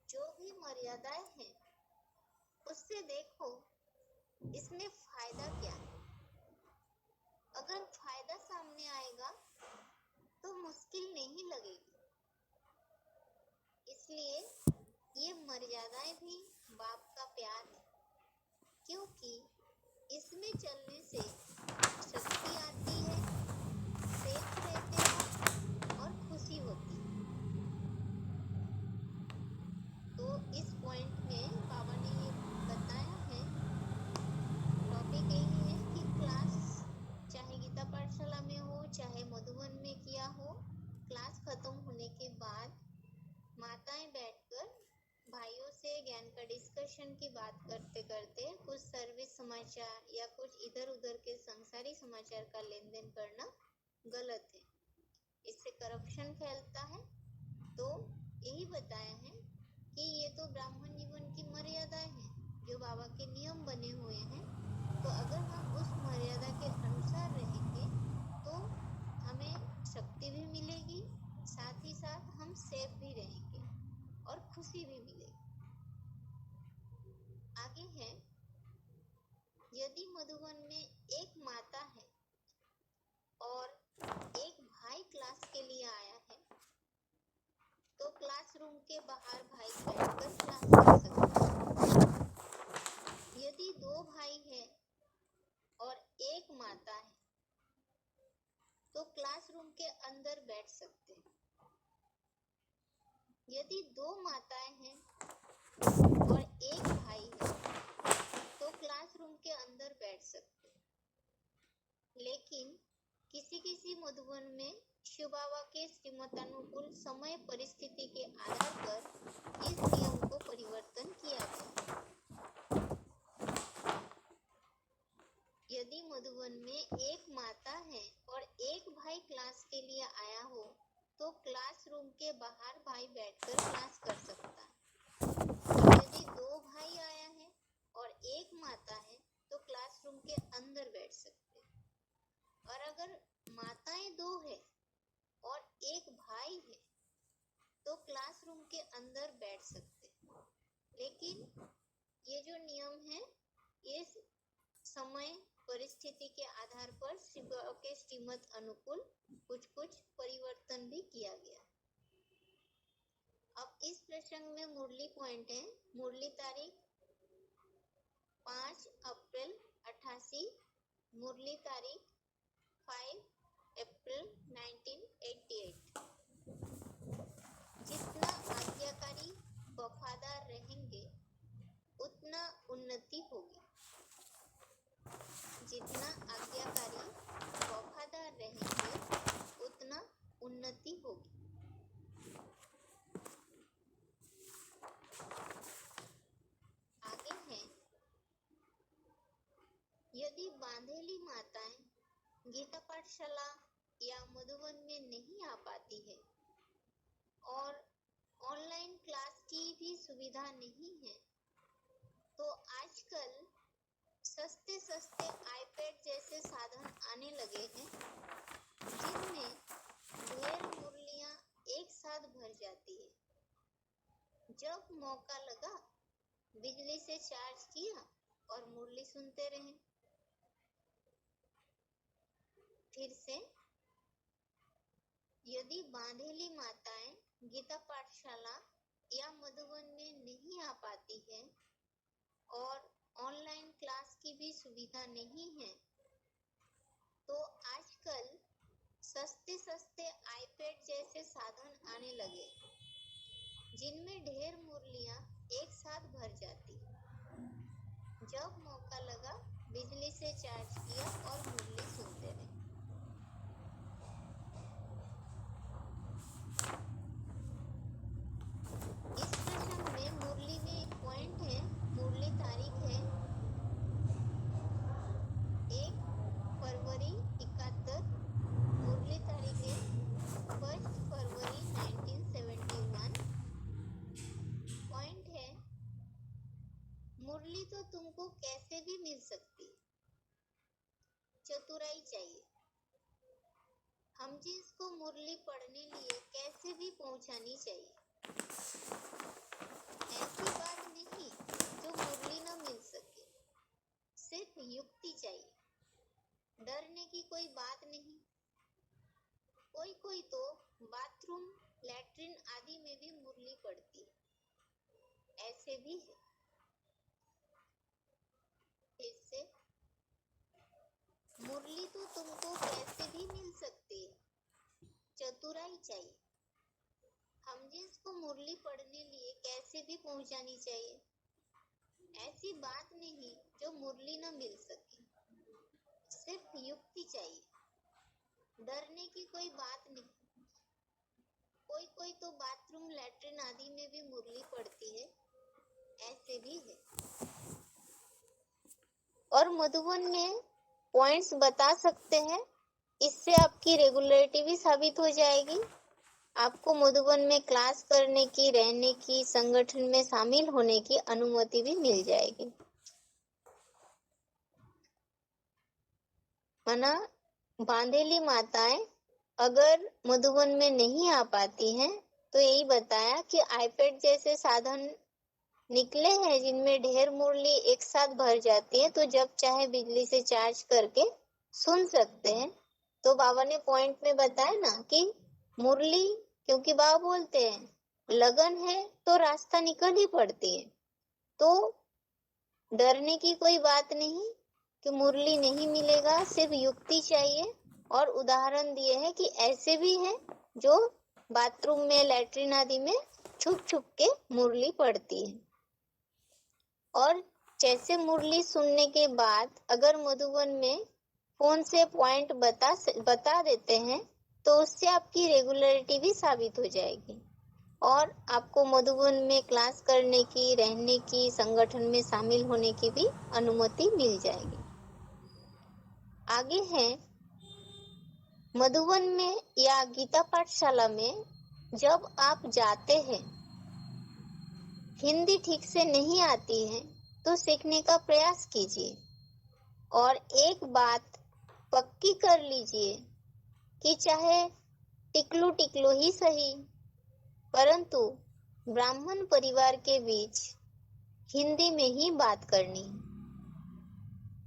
जो भी मर्यादाएं हैं उससे देखो इसमें फायदा क्या है। अगर फायदा सामने आएगा तो मुश्किल नहीं लगेगी। इसलिए ये मर्यादाएं भी बाप का प्यार है, क्योंकि इसमें चलने से शक्ति आती है, सेफ रहते हो और खुशी होती है। तो इस पॉइंट में बाबा ने ये बताया है, टॉपिक यही है कि क्लास चाहे गीता पाठशाला में हो चाहे मधुबन में किया हो, क्लास खत्म होने के बाद माताएं बैठकर भाइयों से ज्ञान का डिस्कशन की बात करते करते कुछ सर्विस समाचार या कुछ इधर उधर के संसारी समाचार का लेन देन करना गलत है। इससे करप्शन फैलता है। तो यही बताया है कि ये तो ब्राह्मण जीवन की मर्यादाएं हैं, जो बाबा के नियम बने हुए हैं। तो अगर हम उस मर्यादा के अनुसार रहेंगे तो हमें शक्ति भी मिलेगी, साथ ही साथ हम सेफ भी रहेंगे और खुशी भी मिलेगी। आगे है, यदि मधुबन में एक माता है और एक भाई क्लास के लिए आया है, तो क्लासरूम के बाहर भाई बैठकर क्लास कर सकता है। यदि दो भाई हैं और एक माता है तो क्लासरूम के अंदर बैठ सकते हैं। यदि दो माताएं हैं और एक भाई है तो क्लासरूम के अंदर बैठ सकते हैं। लेकिन किसी किसी मधुबन में शिव बाबा के श्रीमतानुकूल समय परिस्थिति के आधार पर इस नियम को परिवर्तन किया गया। यदि मधुबन में एक माता है और एक भाई क्लास के लिए आया हो तो क्लासरूम के बाहर भाई बैठकर क्लास कर सकता है। यदि दो भाई आया है और एक माता है तो क्लासरूम के अंदर बैठ सकता है। अगर माताएं 2 है और एक भाई है तो क्लासरूम के अंदर बैठ सकते हैं, लेकिन ये जो नियम है ये समय परिस्थिति के आधार पर शिक्षकों के श्रीमत अनुकूल कुछ परिवर्तन भी किया गया। अब इस प्रसंग में मुरली पॉइंट है। मुरली तारीख 5 अप्रैल 88, मुरली तारीख 5 अप्रैल 1988। जितना आज्ञाकारी वफादार रहेंगे उतना उन्नति होगी। जितना आज्ञाकारी वफादार रहेंगे उतना उन्नति होगी। आगे है, यदि बांधेली माताएं गीता पाठशाला या मधुबन में नहीं आ पाती है और ऑनलाइन क्लास की भी सुविधा नहीं है, तो आजकल सस्ते आईपैड जैसे साधन आने लगे हैं जिनमें ढेर मुरलियां एक साथ भर जाती है। जब मौका लगा बिजली से चार्ज किया और मुरली सुनते रहे। फिर से, यदि बांधेली माताएं गीता पाठशाला या मधुबन में नहीं आ पाती है और ऑनलाइन क्लास की भी सुविधा नहीं है, तो आजकल सस्ते आईपैड जैसे साधन आने लगे जिनमें ढेर मुरलियां एक साथ भर जाती। जब मौका लगा बिजली से चार्ज किया और मुरली सुनते रहे। इस प्रसंग में मुरली में एक पॉइंट है। मुरली तारीख है 1 फरवरी 71, मुरली तारीख है 1 फरवरी 1971। पॉइंट है, मुरली तो तुमको कैसे भी मिल सकती, चतुराई चाहिए। हम जिसको मुरली पढ़ने लिए कैसे भी पहुंचानी चाहिए। ऐसी बात नहीं जो मुरली न मिल सके, सिर्फ युक्ति चाहिए। डरने की कोई बात नहीं। कोई तो बाथरूम, लैट्रिन आदि में भी मुरली पढ़ती है, ऐसे भी है। इससे मुरली तो तुमको कैसे भी मिल सकती है, चतुराई चाहिए। हम जिसको मुरली पढ़ने लिए कैसे भी पहुंचानी चाहिए। ऐसी बात नहीं जो मुरली न मिल सके, सिर्फ युक्ति चाहिए। डरने की कोई बात नहीं। कोई तो बाथरूम, लैट्रिन आदि में भी मुरली पढ़ती है, ऐसे भी है। और मधुबन में पॉइंट्स बता सकते हैं, इससे आपकी रेगुलरिटी भी साबित हो जाएगी। आपको मधुबन में क्लास करने की, रहने की, संगठन में शामिल होने की अनुमति भी मिल जाएगी। माना बांधेली माताएं अगर मधुबन में नहीं आ पाती हैं, तो यही बताया कि आईपैड जैसे साधन निकले हैं जिनमें ढेर मुरली एक साथ भर जाती है, तो जब चाहे बिजली से चार्ज करके सुन सकते हैं। तो बाबा ने पॉइंट में बताया ना कि मुरली, क्योंकि बाबा बोलते हैं लगन है तो रास्ता निकल ही पड़ती है। तो डरने की कोई बात नहीं कि मुरली नहीं मिलेगा, सिर्फ युक्ति चाहिए। और उदाहरण दिए हैं कि ऐसे भी हैं जो बाथरूम में, लैट्रिन आदि में छुप के मुरली पढ़ती है। और जैसे मुरली सुनने के बाद अगर मधुबन में फोन से पॉइंट बता देते हैं, तो उससे आपकी रेगुलरिटी भी साबित हो जाएगी और आपको मधुबन में क्लास करने की, रहने की, संगठन में शामिल होने की भी अनुमति मिल जाएगी। आगे है, मधुबन में या गीता पाठशाला में जब आप जाते हैं, हिंदी ठीक से नहीं आती है तो सीखने का प्रयास कीजिए। और एक बात पक्की कर लीजिए कि चाहे टिकलू टिकलू ही सही, परंतु ब्राह्मण परिवार के बीच हिंदी में ही बात करनी।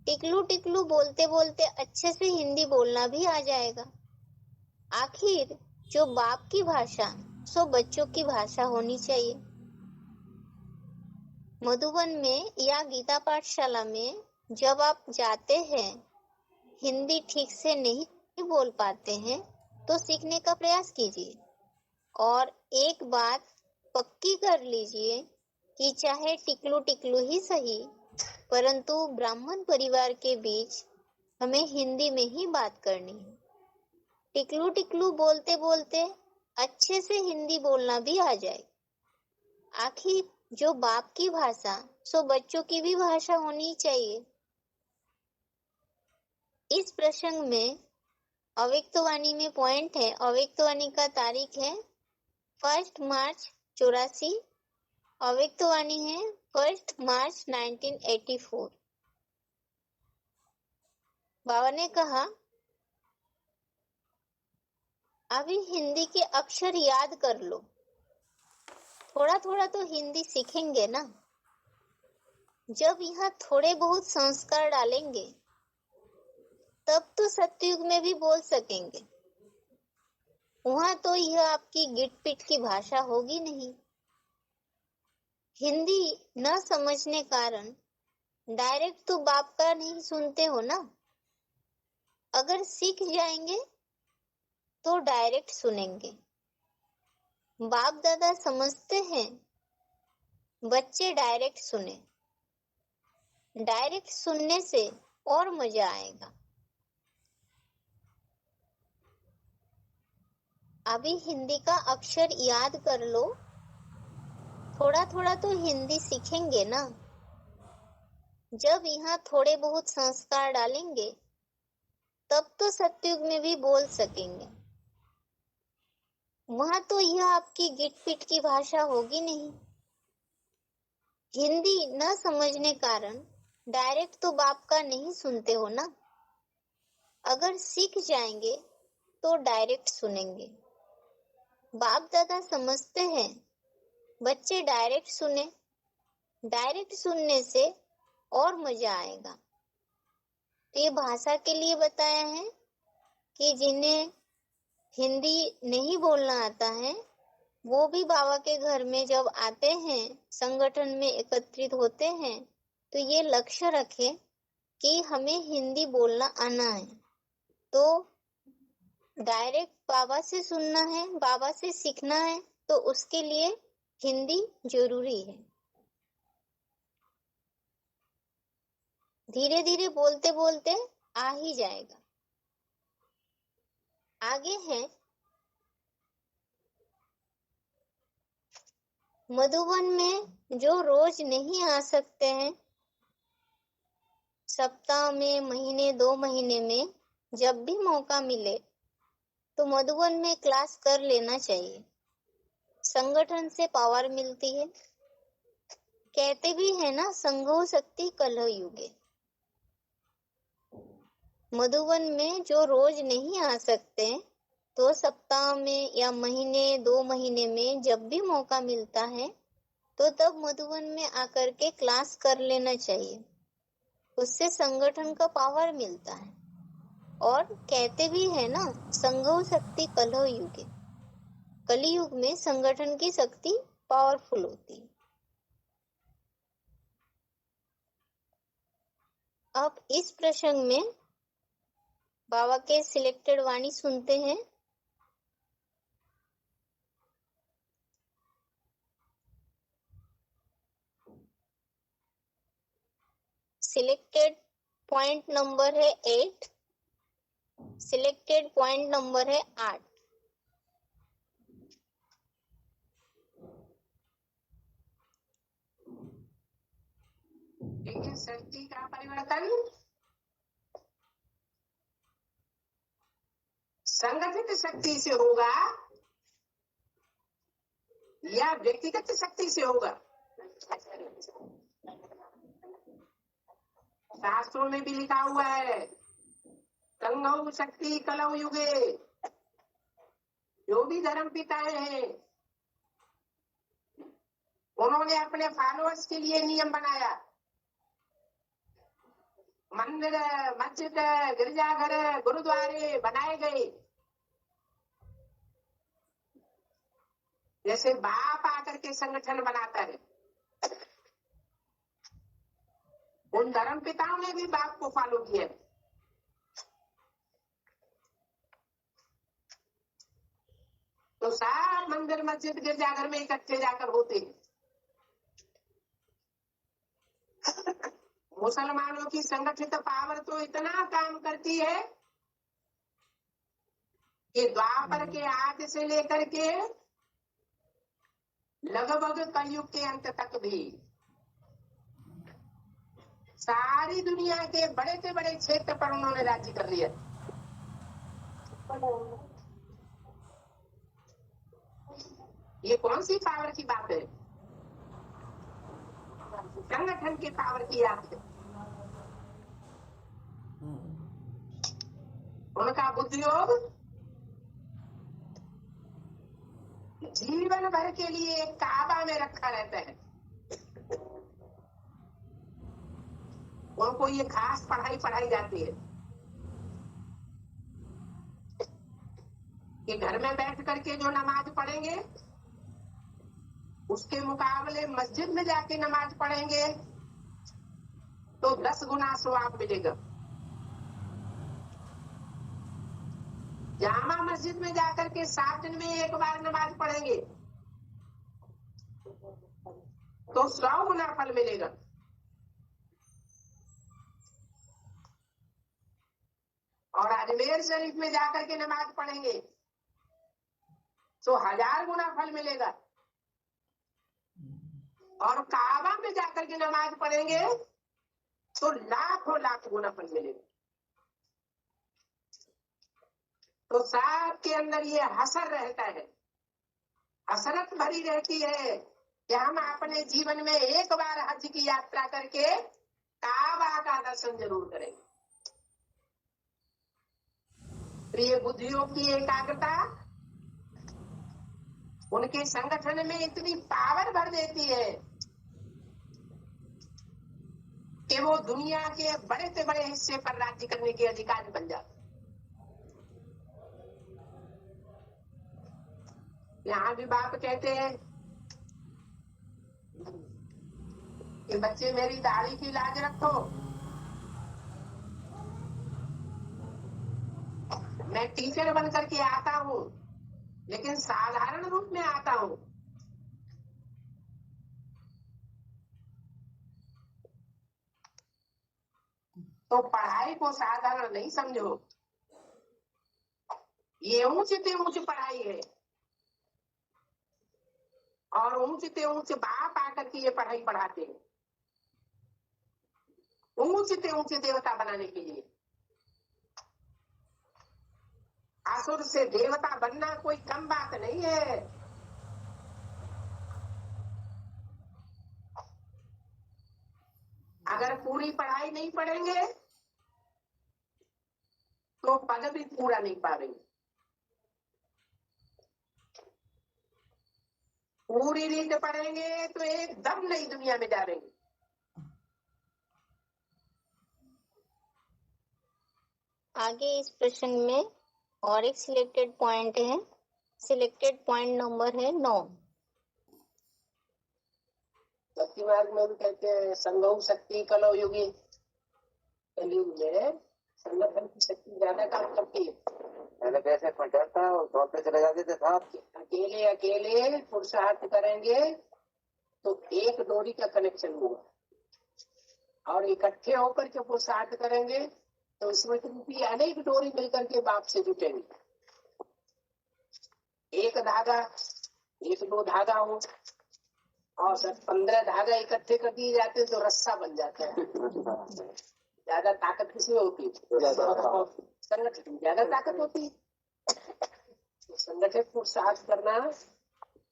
टिकलू टिकलू बोलते बोलते अच्छे से हिंदी बोलना भी आ जाएगा। आखिर जो बाप की भाषा सो बच्चों की भाषा होनी चाहिए। मधुबन में या गीता पाठशाला में जब आप जाते हैं, हिंदी ठीक से नहीं बोल पाते हैं तो सीखने का प्रयास कीजिए और एक बात पक्की कर लीजिए कि चाहे टिकलू टिकलू ही सही, परंतु ब्राह्मण परिवार के बीच हमें हिंदी में ही बात करनी है। टिकलू टिकलू बोलते बोलते अच्छे से हिंदी बोलना भी आ जाए। आखिर जो बाप की भाषा सो बच्चों की भी भाषा होनी चाहिए। इस प्रसंग में अव्यक्तवाणी में पॉइंट है। अव्यक्तवाणी का तारीख है 1 मार्च 84। अव्यक्तवाणी है 1 मार्च 1984। बाबा ने कहा, अभी हिंदी के अक्षर याद कर लो, थोड़ा थोड़ा तो हिंदी सीखेंगे ना। जब यहाँ थोड़े बहुत संस्कार डालेंगे तब तो सतयुग में भी बोल सकेंगे। वहां तो यह आपकी गिट पिट की भाषा होगी नहीं। हिंदी न समझने कारण डायरेक्ट तो बाप का नहीं सुनते हो ना। अगर सीख जाएंगे तो डायरेक्ट सुनेंगे। बाप दादा समझते हैं, बच्चे डायरेक्ट सुने। डायरेक्ट सुनने से और मजा आएगा। अभी हिंदी का अक्षर याद कर लो, थोड़ा थोड़ा तो हिंदी सीखेंगे ना। जब यहाँ थोड़े बहुत संस्कार डालेंगे तब तो सतयुग में भी बोल सकेंगे। वहां तो यह आपकी गिट पिट की भाषा होगी नहीं। हिंदी न समझने कारण डायरेक्ट तो बाप का नहीं सुनते हो ना। अगर सीख जाएंगे तो डायरेक्ट सुनेंगे। बाप दादा समझते हैं, बच्चे डायरेक्ट सुने। डायरेक्ट सुनने से और मजा आएगा। तो ये भाषा के लिए बताया है कि जिन्हें हिंदी नहीं बोलना आता है वो भी बाबा के घर में जब आते हैं, संगठन में एकत्रित होते हैं, तो ये लक्ष्य रखें कि हमें हिंदी बोलना आना है। तो डायरेक्ट बाबा से सुनना है, बाबा से सीखना है, तो उसके लिए हिंदी जरूरी है। धीरे धीरे बोलते बोलते आ ही जाएगा। आगे है मधुबन में जो रोज नहीं आ सकते हैं, सप्ताह में, महीने 2 महीने में जब भी मौका मिले तो मधुबन में क्लास कर लेना चाहिए। संगठन से पावर मिलती है। कहते भी है ना, संघो शक्ति कलह युगे। मधुबन में जो रोज नहीं आ सकते तो सप्ताह में या महीने 2 महीने में जब भी मौका मिलता है तो तब मधुबन में आकर के क्लास कर लेना चाहिए। उससे संगठन का पावर मिलता है। और कहते भी है ना, संघो शक्ति कलह युगे। कलयुग में संगठन की शक्ति पावरफुल होती है। अब इस प्रसंग में बाबा के सिलेक्टेड वाणी सुनते हैं। सिलेक्टेड पॉइंट नंबर है 8। सिलेक्टेड पॉइंट नंबर है 8। शक्ति का परिवर्तन संगठित शक्ति से होगा या व्यक्तिगत शक्ति से होगा। शास्त्रों में भी लिखा हुआ है संघौ शक्ति कलौ युगे। जो भी धर्म पिताएं हैं उन्होंने अपने फॉलोअर्स के लिए नियम बनाया। मंदिर, मस्जिद, गिरजाघर, गुरुद्वारे बनाए गए। जैसे बाप आकर के संगठन बनाता है, उन धर्म पिताओं ने भी बाप को फॉलो किया। तो सब मंदिर, मस्जिद, गिरजाघर में इकट्ठे जाकर होते हैं। मुसलमानों की संगठित पावर तो इतना काम करती है कि द्वापर के आदि से लेकर के लगभग कलयुग के अंत तक भी सारी दुनिया के बड़े से बड़े क्षेत्र पर उन्होंने राज्य कर लिया। ये कौन सी पावर की बात है? संगठन की पावर की याद है। उनका बुद्धियोग जीवन भर के लिए काबा में रखा रहता है। उनको ये खास पढ़ाई जाती है कि घर में बैठ करके जो नमाज पढ़ेंगे उसके मुकाबले मस्जिद में जाके नमाज पढ़ेंगे तो 10 गुना सवाब मिलेगा। जामा मस्जिद में जाकर के 7 दिन में एक बार नमाज पढ़ेंगे तो 100 गुना फल मिलेगा। और अजमेर शरीफ में जाकर के नमाज पढ़ेंगे तो 1000 गुना फल मिलेगा। और काबा में जाकर के नमाज पढ़ेंगे तो लाखों लाख गुना फल मिलेगा। तो सबके अंदर ये हसर रहता है, हसरत भरी रहती है कि हम अपने जीवन में एक बार हज की यात्रा करके काबा का दर्शन जरूर करेंगे। प्रिय बुद्धियों की एकाग्रता उनके संगठन में इतनी पावर भर देती है कि वो दुनिया के बड़े से बड़े हिस्से पर राज्य करने के अधिकारी बन जाते। यहाँ भी बाप कहते हैं कि बच्चे मेरी दाढ़ी की लाज रखो। मैं टीचर बन करके आता हूँ लेकिन साधारण रूप में आता हूँ। तो पढ़ाई को साधारण नहीं समझो, ये ऊंच से ऊंच पढ़ाई है। और ऊंच से ऊंच बाप आकर के ये पढ़ाई पढ़ाते हैं ऊंच से ऊंच देवता बनाने के लिए। असुर से देवता बनना कोई कम बात नहीं है। अगर पूरी पढ़ाई नहीं पढ़ेंगे तो पद भी पूरा नहीं पाएंगे। पूरी रीत पढ़ेंगे तो एकदम नई दुनिया में जाएंगे। आगे इस प्रश्न में और एक सिलेक्टेड पॉइंट है। सिलेक्टेड पॉइंट नंबर है 9। भक्ति मार्ग में भी कहते हैं संगौ शक्ति कलौ युगी। कलयुग में संगठन की शक्ति ज्यादा काम करती है। पहले पैसे फंसाता और दौड़ते चले जाते थे साहब। अकेले अकेले पुरुषार्थ करेंगे तो एक डोरी का कनेक्शन होगा और इकट्ठे होकर के पुरुषार्थ करेंगे तो इसमें रूपी अनेक डोरी मिलकर के बाप से जुटेंगे। एक धागा, एक दो धागा हो और 15 धागा इकट्ठे कर दिए जाते तो रस्सा बन जाता है। ज्यादा ताकत किसमें होती है? संगठन में ज्यादा ताकत होती है। संगठित पुरुषार्थ करना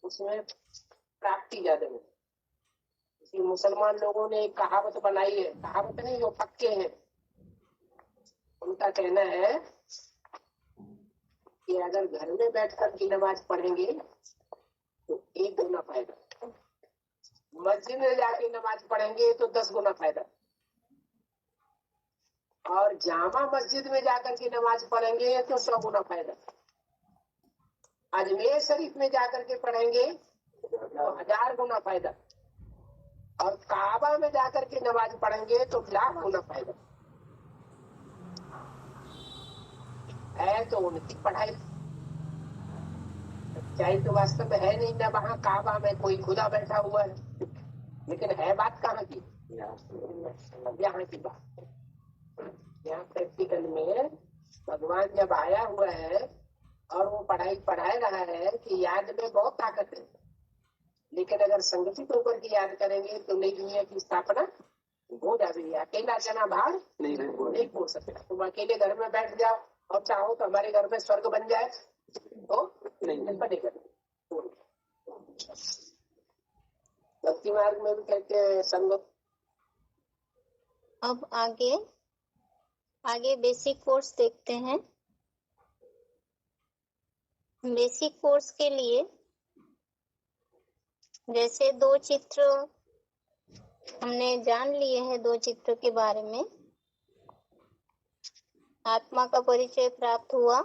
उसमें प्राप्ति ज्यादा है। इसी मुसलमान लोगों ने एक कहावत बनाई है, कहावत नहीं, वो पक्के हैं। उनका कहना है कि अगर घर में बैठकर की नमाज पढ़ेंगे तो 1 गुना फायदा, मस्जिद में जाके नमाज पढ़ेंगे तो 10 गुना फायदा, और जामा मस्जिद में जाकर के नमाज पढ़ेंगे तो 100 गुना फायदा, अजमेर शरीफ में जाकर के पढ़ेंगे तो 1000 गुना फायदा, और काबा में जाकर के नमाज पढ़ेंगे तो 1,00,000 गुना फायदा है। तो उनकी पढ़ाई सच्चाई तो वास्तव में है नहीं ना, वहाँ काबा में कोई खुदा बैठा हुआ है, लेकिन है बात कहाँ की, यहाँ की बात। यहाँ प्रैक्टिकल में भगवान जब आया हुआ है और वो पढ़ाई पढ़ा रहा है कि याद में बहुत ताकत है, लेकिन अगर संगठित होकर के याद करेंगे तो नई दुनिया की स्थापना हो जाएगी। अकेला जना भार नहीं हो सकता। तुम अकेले घर में बैठ जाओ और चाहो तो हमारे घर में स्वर्ग बन जाए तो नहीं बनेगा। भक्ति मार्ग में भी कहते हैं संग। अब आगे बेसिक कोर्स देखते हैं। बेसिक कोर्स के लिए जैसे 2 चित्र हमने जान लिए हैं, 2 चित्र के बारे में आत्मा का परिचय प्राप्त हुआ,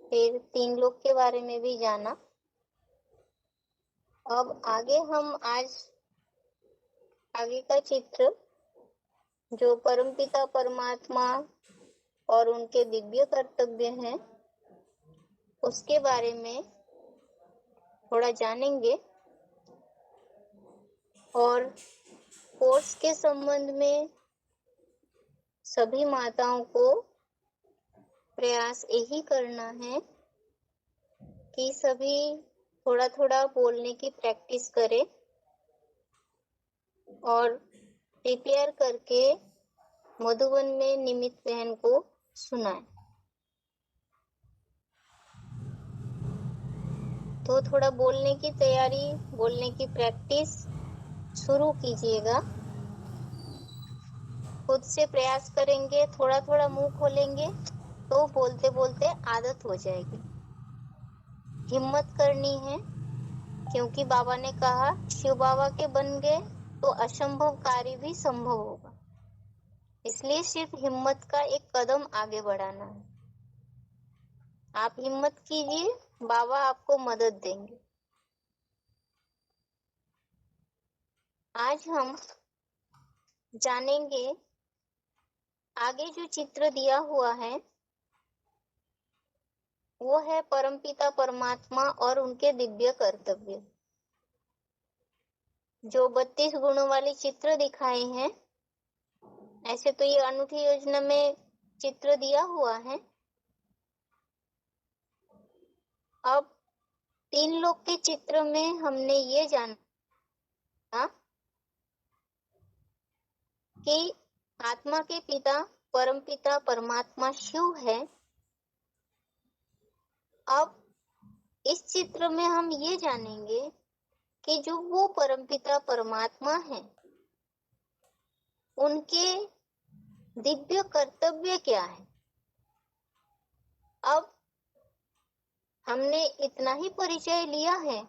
फिर 3 लोक के बारे में भी जाना। अब हम आज आगे का चित्र जो परमपिता परमात्मा और उनके दिव्य कर्तव्य हैं उसके बारे में थोड़ा जानेंगे, और कोर्स के संबंध में सभी माताओं को प्रयास यही करना है कि सभी थोड़ा थोड़ा बोलने की प्रैक्टिस करें और प्रिपेयर करके मधुबन में निमित बहन को सुनाएं। तो थोड़ा बोलने की तैयारी, बोलने की प्रैक्टिस शुरू कीजिएगा। खुद से प्रयास करेंगे, थोड़ा थोड़ा मुंह खोलेंगे तो बोलते बोलते आदत हो जाएगी। हिम्मत करनी है, क्योंकि बाबा ने कहा शिव बाबा के बन गए तो असंभव कार्य भी संभव होगा। इसलिए सिर्फ हिम्मत का एक कदम आगे बढ़ाना है। आप हिम्मत कीजिए, बाबा आपको मदद देंगे। आज हम जानेंगे, आगे जो चित्र दिया हुआ है वो है परमपिता परमात्मा और उनके दिव्य कर्तव्य। जो 32 गुणों वाले चित्र दिखाए हैं, ऐसे तो ये अनूठी योजना में चित्र दिया हुआ है। अब 3 लोक के चित्र में हमने ये जाना कि आत्मा के पिता परमपिता परमात्मा शिव है। अब इस चित्र में हम ये जानेंगे कि जो वो परमपिता परमात्मा है उनके दिव्य कर्तव्य क्या है। अब हमने इतना ही परिचय लिया है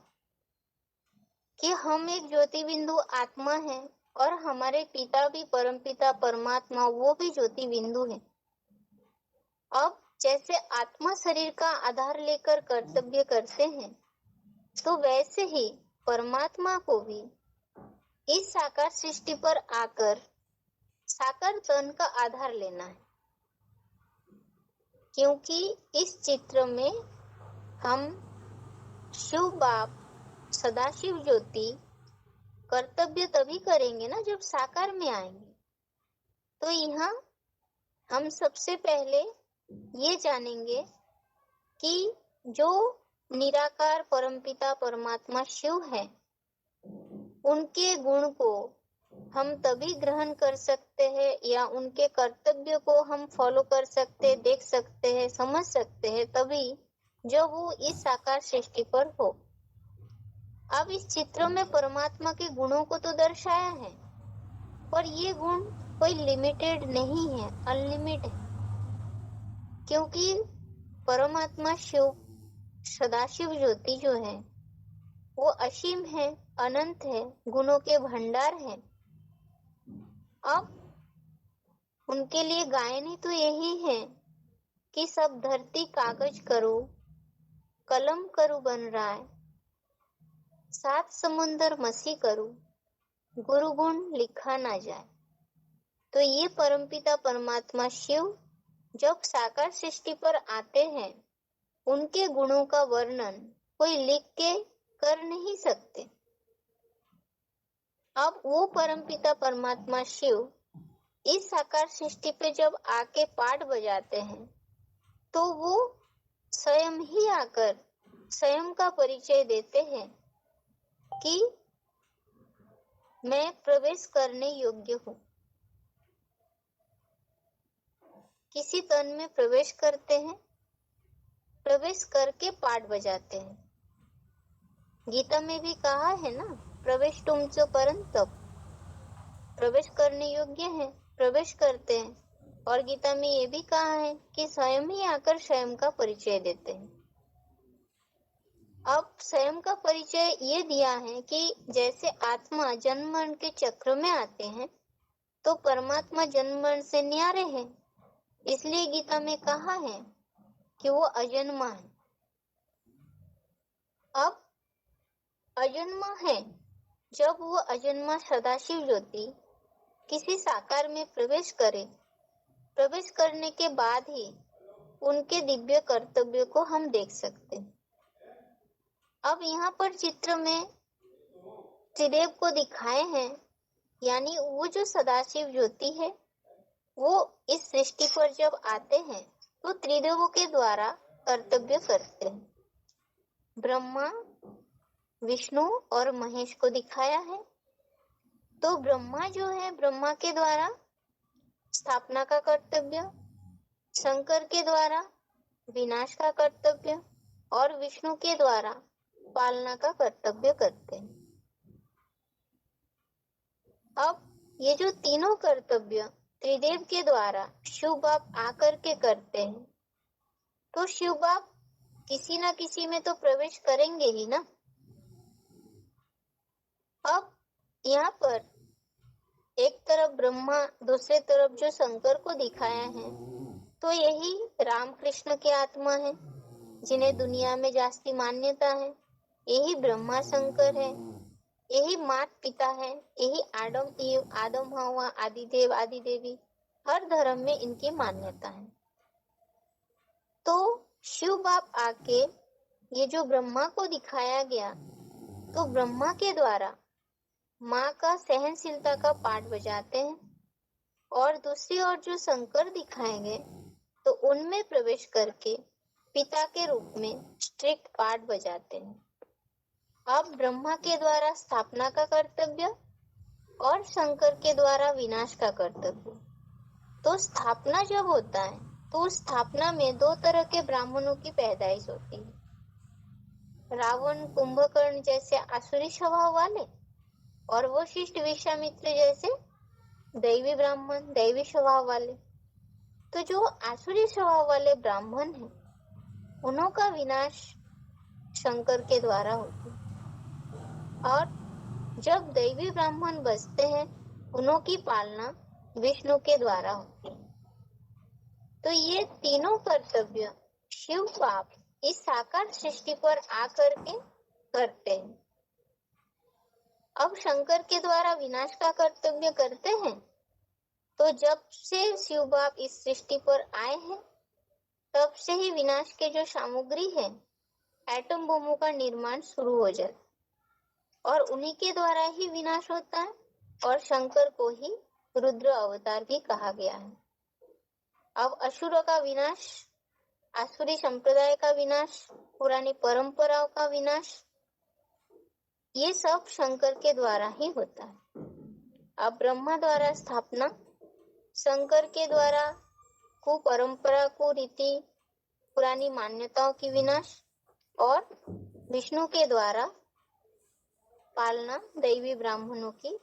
कि हम एक ज्योति बिंदु आत्मा है और हमारे पिता भी परमपिता परमात्मा, वो भी ज्योति बिंदु है। अब जैसे आत्मा शरीर का आधार लेकर कर्तव्य करते हैं, तो वैसे ही परमात्मा को भी इस साकार सृष्टि पर आकर साकार तन का आधार लेना है। क्योंकि इस चित्र में हम शिव बाप सदाशिव ज्योति कर्तव्य तभी करेंगे ना जब साकार में आएंगे। तो यहाँ हम सबसे पहले ये जानेंगे कि जो निराकार परमपिता परमात्मा शिव है, उनके गुण को हम तभी ग्रहण कर सकते हैं या उनके कर्तव्य को हम फॉलो कर सकते, देख सकते हैं, समझ सकते हैं तभी जब वो इस साकार सृष्टि पर हो। अब इस चित्र में परमात्मा के गुणों को तो दर्शाया है, पर ये गुण कोई लिमिटेड नहीं है, अनलिमिटेड है। क्योंकि परमात्मा शिव, सदाशिव ज्योति जो है वो असीम है, अनंत है, गुणों के भंडार है। अब उनके लिए गायन तो यही है कि सब धरती कागज करो, कलम करो बन रहा है, 7 समुंदर मसी करो, गुरु गुण लिखा ना जाए। तो ये परमपिता परमात्मा शिव जब साकार सृष्टि पर आते हैं, उनके गुणों का वर्णन कोई लिख के कर नहीं सकते। अब वो परमपिता परमात्मा शिव इस साकार सृष्टि पे जब आके पाठ बजाते हैं, तो वो स्वयं ही आकर स्वयं का परिचय देते हैं कि मैं प्रवेश करने योग्य हूँ। किसी तन में प्रवेश करते हैं, प्रवेश करके पाठ बजाते हैं। गीता में भी कहा है ना, प्रवेश तुम च परंतप, प्रवेश करने योग्य है, प्रवेश करते हैं। और गीता में ये भी कहा है कि स्वयं ही आकर स्वयं का परिचय देते हैं। अब स्वयं का परिचय ये दिया है कि जैसे आत्मा जन्म मरण के चक्र में आते हैं, तो परमात्मा जन्म मरण से न्यारे हैं। इसलिए गीता में कहा है कि वो अजन्मा है। अब अजन्मा है, जब वो अजन्मा सदाशिव ज्योति किसी साकार में प्रवेश करे, प्रवेश करने के बाद ही उनके दिव्य कर्तव्य को हम देख सकते हैं। अब यहाँ पर चित्र में त्रिदेव को दिखाए हैं, यानी वो जो सदाशिव ज्योति है वो इस सृष्टि पर जब आते हैं तो त्रिदेवों के द्वारा कर्तव्य करते हैं। ब्रह्मा, विष्णु और महेश को दिखाया है। तो ब्रह्मा जो है, ब्रह्मा के द्वारा स्थापना का कर्तव्य, शंकर के द्वारा विनाश का कर्तव्य और विष्णु के द्वारा पालना का कर्तव्य करते हैं। अब ये जो तीनों कर्तव्य त्रिदेव के द्वारा शिव बाप आकर के करते हैं, तो शिव बाप किसी न किसी में तो प्रवेश करेंगे ही ना। अब यहाँ पर एक तरफ ब्रह्मा, दूसरे तरफ जो शंकर को दिखाया है, तो यही रामकृष्ण की आत्मा है जिन्हें दुनिया में जास्ती मान्यता है। यही ब्रह्मा शंकर है, यही मात पिता है, यही आदम ईव, आदम हवा, आदिदेव आदि देवी, हर धर्म में इनकी मान्यता है। तो शिव बाप आके ये जो ब्रह्मा को दिखाया गया, तो ब्रह्मा के द्वारा माँ का सहनशीलता का पाठ बजाते हैं, और दूसरी ओर जो शंकर दिखाएंगे तो उनमें प्रवेश करके पिता के रूप में स्ट्रिक्ट पाठ बजाते हैं। अब ब्रह्मा के द्वारा स्थापना का कर्तव्य और शंकर के द्वारा विनाश का कर्तव्य। तो स्थापना जब होता है तो उस स्थापना में 2 तरह के ब्राह्मणों की पैदाइश होती है। रावण, कुंभकर्ण जैसे आसुरी स्वभाव वाले, और वशिष्ठ, विश्वामित्र जैसे दैवी ब्राह्मण, दैवी स्वभाव वाले। तो जो आसुरी स्वभाव वाले ब्राह्मण हैं, उन्हों का विनाश शंकर के द्वारा होता है, और जब दैवी ब्राह्मण बचते हैं, उन्हों की पालना विष्णु के द्वारा होती है। तो ये तीनों कर्तव्य शिव बाप इस साकार सृष्टि पर आकर के करते हैं। अब शंकर के द्वारा विनाश का कर्तव्य करते हैं, तो जब से शिव बाप इस सृष्टि पर आए हैं, तब से ही विनाश के जो सामग्री है, एटम बमों का निर्माण शुरू हो जाता है, और उन्हीं के द्वारा ही विनाश होता है। और शंकर को ही रुद्र अवतार भी कहा गया है। अब असुरों का विनाश, आसुरी संप्रदाय का विनाश, पुरानी परंपराओं का विनाश, ये सब शंकर के द्वारा ही होता है। अब ब्रह्मा द्वारा स्थापना, शंकर के द्वारा कुपरंपरा, कुरीति, पुरानी मान्यताओं की विनाश, और विष्णु के द्वारा पालना दैवी ब्राह्मणों की।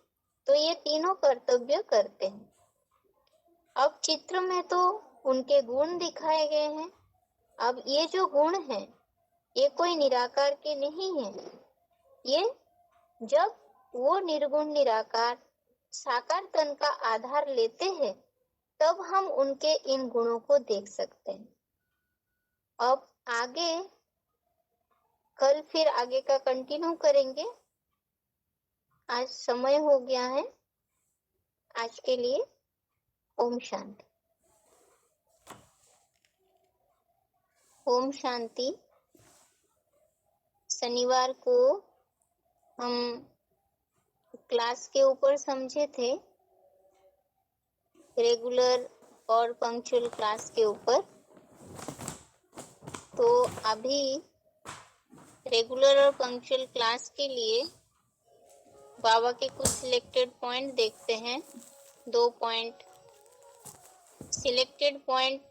तो ये तीनों कर्तव्य करते हैं। अब चित्र में तो उनके गुण दिखाए गए हैं। अब ये जो गुण हैं ये कोई निराकार के नहीं है। ये जब वो निर्गुण निराकार साकार तन का आधार लेते हैं तब हम उनके इन गुणों को देख सकते हैं। अब आगे कल फिर आगे का कंटिन्यू करेंगे। आज समय हो गया है। आज के लिए ओम शांति। ओम शांति। शनिवार को हम क्लास के ऊपर समझे थे, रेगुलर और पंक्चुअल क्लास के ऊपर। तो अभी रेगुलर और पंक्चुअल क्लास के लिए बाबा के कुछ सिलेक्टेड पॉइंट देखते हैं। 2 पॉइंट सिलेक्टेड पॉइंट